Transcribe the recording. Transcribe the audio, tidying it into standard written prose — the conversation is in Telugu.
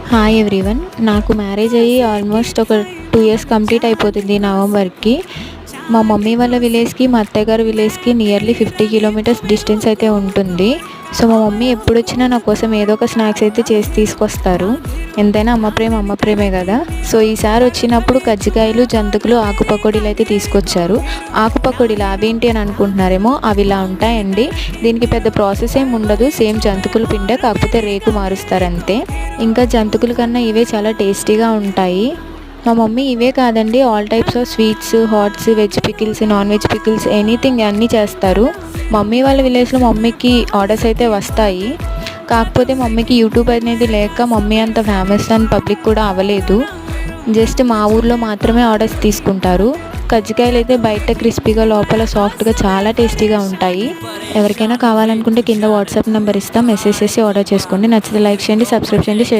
Hi everyone. నాకు మ్యారేజ్ అయ్యి ఆల్మోస్ట్ ఒక 2 ఇయర్స్ కంప్లీట్ అయిపోతుంది నవంబర్కి. మా మమ్మీ వాళ్ళ విలేజ్కి మా అత్తయ్య గారి విలేజ్కి నియర్లీ 50 కిలోమీటర్స్ డిస్టెన్స్ అయితే ఉంటుంది. సో మా మమ్మీ ఎప్పుడు వచ్చినా నా కోసం ఏదో ఒక స్నాక్స్ అయితే చేసి తీసుకొస్తారు. ఎంతైనా అమ్మ ప్రేమ అమ్మ ప్రేమే కదా. సో ఈసారి వచ్చినప్పుడు కజ్జికాయలు, జంతికలు, ఆకు పకోడీలు అయితే తీసుకొచ్చారు. ఆకు పకోడీలు అవేంటి అని అనుకుంటున్నారేమో, అవి ఇలా ఉంటాయండి. దీనికి పెద్ద ప్రాసెస్ ఏమి ఉండదు, సేమ్ జంతికల పిండే కాకపోతే రేకు మారుస్తారు అంతే. ఇంకా జంతికల కన్నా ఇవే చాలా టేస్టీగా ఉంటాయి. మా మమ్మీ ఇవే కాదండి, all types of sweets, hots, veg pickles, non veg pickles, anything అన్నీ చేస్తారు. మమ్మీ వాళ్ళ విలేజ్లో మమ్మీకి ఆర్డర్స్ అయితే వస్తాయి. కాకపోతే మమ్మీకి యూట్యూబ్ అనేది లేక మమ్మీ అంత ఫేమస్ అండ్ పబ్లిక్ కూడా అవ్వలేదు. జస్ట్ మా ఊర్లో మాత్రమే ఆర్డర్స్ తీసుకుంటారు. కజ్జికాయలు అయితే బయట క్రిస్పీగా, లోపల సాఫ్ట్గా చాలా టేస్టీగా ఉంటాయి. ఎవరికైనా కావాలనుకుంటే కింద వాట్సాప్ నెంబర్ ఇస్తాం, మెసేజ్ చేసి ఆర్డర్ చేసుకోండి. నచ్చితే లైక్ చేయండి, సబ్స్క్రైబ్ చేయండి, షేర్